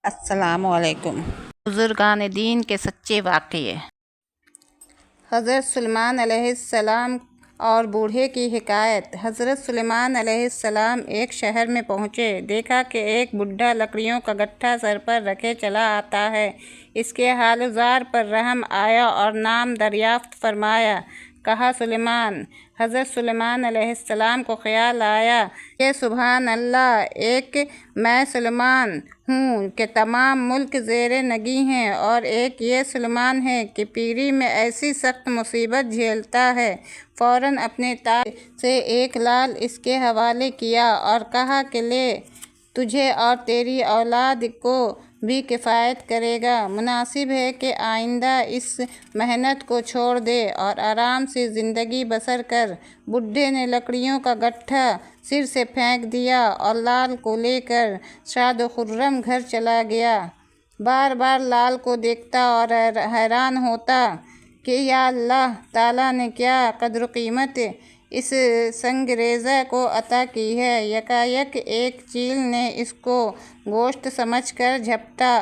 السلام علیکم۔ بزرگان دین کے سچے واقعے۔ حضرت سلیمان علیہ السلام اور بوڑھے کی حکایت۔ حضرت سلیمان علیہ السلام ایک شہر میں پہنچے، دیکھا کہ ایک بوڑھا لکڑیوں کا گٹھا سر پر رکھے چلا آتا ہے۔ اس کے حال و زار پر رحم آیا اور نام دریافت فرمایا۔ کہا سلیمان۔ حضرت سلیمان علیہ السلام کو خیال آیا کہ سبحان اللہ، ایک میں سلیمان ہوں کہ تمام ملک زیر نگی ہیں، اور ایک یہ سلیمان ہے کہ پیری میں ایسی سخت مصیبت جھیلتا ہے۔ فوراً اپنے تاج سے ایک لال اس کے حوالے کیا اور کہا کہ لے، تجھے اور تیری اولاد کو بھی کفایت کرے گا۔ مناسب ہے کہ آئندہ اس محنت کو چھوڑ دے اور آرام سے زندگی بسر کر۔ بوڑھے نے لکڑیوں کا گٹھا سر سے پھینک دیا اور لال کو لے کر شاد و خرم گھر چلا گیا۔ بار بار لال کو دیکھتا اور حیران ہوتا کہ یا اللہ تعالیٰ نے کیا قدر و قیمت اس سنگریزہ کو عطا کی ہے۔ یکایک ایک چیل نے اس کو گوشت سمجھ کر جھپٹا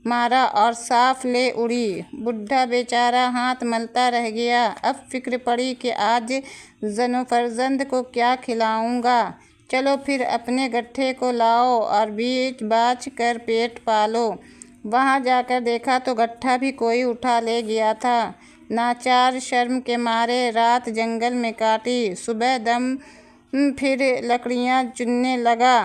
مارا اور صاف لے اڑی۔ بوڑھا بیچارہ ہاتھ ملتا رہ گیا۔ اب فکر پڑی کہ آج زن و فرزند کو کیا کھلاؤں گا۔ چلو پھر اپنے گٹھے کو لاؤ اور بیچ باچ کر پیٹ پالو۔ وہاں جا کر دیکھا تو گٹھا بھی کوئی اٹھا لے گیا تھا۔ ناچار شرم کے مارے رات جنگل میں کاٹی، صبح دم پھر لکڑیاں چننے لگا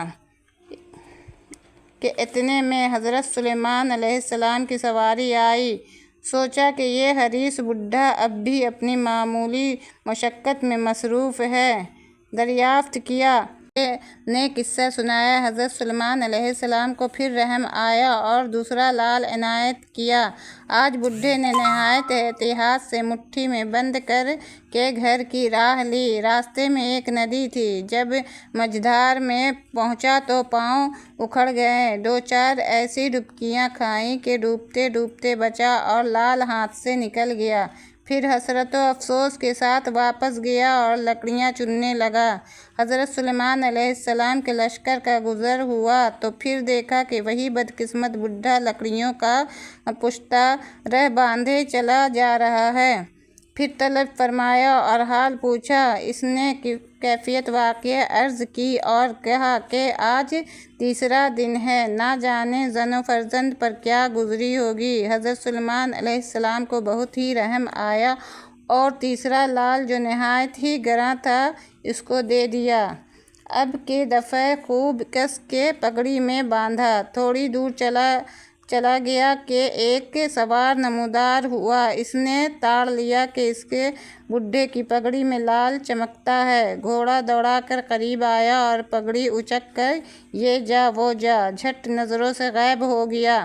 کہ اتنے میں حضرت سلیمان علیہ السلام کی سواری آئی۔ سوچا کہ یہ حریص بوڑھا اب بھی اپنی معمولی مشقت میں مصروف ہے۔ دریافت کیا نے قصہ سنایا۔ حضرت سلیمان علیہ السلام کو پھر رحم آیا اور دوسرا لال عنایت کیا۔ آج بوڑھے نے نہایت احتیاط سے مٹھی میں بند کر کے گھر کی راہ لی۔ راستے میں ایک ندی تھی۔ جب مجھدار میں پہنچا تو پاؤں اکھڑ گئے۔ دو چار ایسی ڈبکیاں کھائیں کہ ڈوبتے ڈوبتے بچا اور لال ہاتھ سے نکل گیا۔ پھر حسرت و افسوس کے ساتھ واپس گیا اور لکڑیاں چننے لگا۔ حضرت سلیمان علیہ السلام کے لشکر کا گزر ہوا تو پھر دیکھا کہ وہی بدقسمت بوڑھا لکڑیوں کا پشتہ رہ باندھے چلا جا رہا ہے۔ پھر طلب فرمایا اور حال پوچھا۔ اس نے کیفیت واقعہ عرض کی اور کہا کہ آج تیسرا دن ہے، نہ جانے زن و فرزند پر کیا گزری ہوگی۔ حضرت سلیمان علیہ السلام کو بہت ہی رحم آیا اور تیسرا لال جو نہایت ہی گراں تھا اس کو دے دیا۔ اب کے دفعہ خوب کس کے پگڑی میں باندھا۔ تھوڑی دور چلا گیا کہ ایک سوار نمودار ہوا۔ اس نے تاڑ لیا کہ اس کے بوڑھے کی پگڑی میں لال چمکتا ہے۔ گھوڑا دوڑا کر قریب آیا اور پگڑی اچک کر یہ جا وہ جا جھٹ نظروں سے غائب ہو گیا۔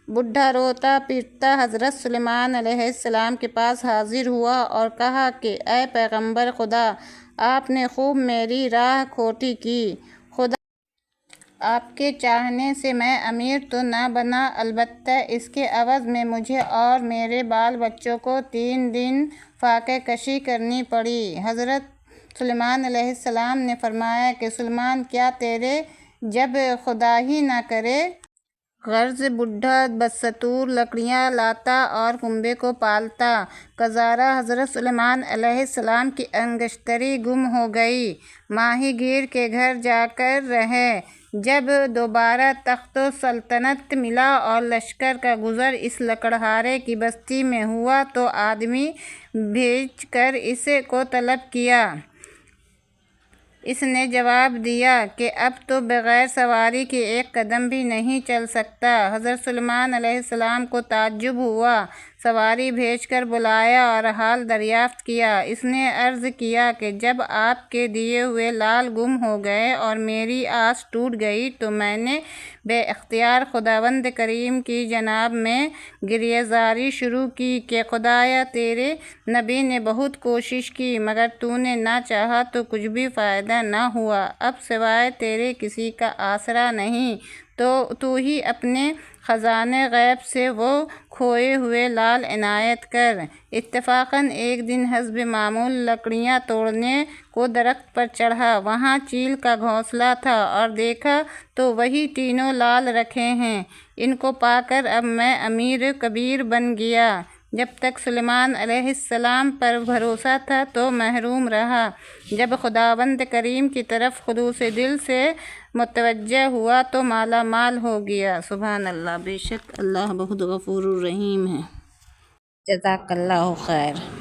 بوڑھا روتا پیٹتا حضرت سلیمان علیہ السلام کے پاس حاضر ہوا اور کہا کہ اے پیغمبر خدا، آپ نے خوب میری راہ کھوٹی کی۔ خدا آپ کے چاہنے سے میں امیر تو نہ بنا، البتہ اس کے عوض میں مجھے اور میرے بال بچوں کو 3 دن فاقہ کشی کرنی پڑی۔ حضرت سلیمان علیہ السلام نے فرمایا کہ سلیمان، کیا تیرے جب خدا ہی نہ کرے غرض بوڑھا بدستور لکڑیاں لاتا اور کنبے کو پالتا۔ قذارہ حضرت سلیمان علیہ السلام کی انگشتری گم ہو گئی۔ ماہی گیر کے گھر جا کر رہے۔ جب دوبارہ تخت و سلطنت ملا اور لشکر کا گزر اس لکڑہارے کی بستی میں ہوا تو آدمی بھیج کر اس کو طلب کیا۔ اس نے جواب دیا کہ اب تو بغیر سواری کے ایک قدم بھی نہیں چل سکتا۔ حضرت سلیمان علیہ السلام کو تعجب ہوا۔ سواری بھیج کر بلایا اور حال دریافت کیا۔ اس نے عرض کیا کہ جب آپ کے دیے ہوئے لال گم ہو گئے اور میری آس ٹوٹ گئی تو میں نے بے اختیار خداوند کریم کی جناب میں گریہ زاری شروع کی کہ خدایا، تیرے نبی نے بہت کوشش کی مگر تو نے نہ چاہا تو کچھ بھی فائدہ نہ ہوا۔ اب سوائے تیرے کسی کا آسرا نہیں، تو ہی اپنے خزانے غیب سے وہ کھوئے ہوئے لال عنایت کر۔ اتفاقاً ایک دن حسب معمول لکڑیاں توڑنے کو درخت پر چڑھا۔ وہاں چیل کا گھونسلہ تھا اور دیکھا تو وہی تینوں لال رکھے ہیں۔ ان کو پا کر اب میں امیر کبیر بن گیا۔ جب تک سلیمان علیہ السلام پر بھروسہ تھا تو محروم رہا، جب خداوند کریم کی طرف خلوص دل سے متوجہ ہوا تو مالا مال ہو گیا۔ سبحان اللہ، بے شک اللہ بہت غفور الرحیم ہے۔ جزاک اللہ خیر۔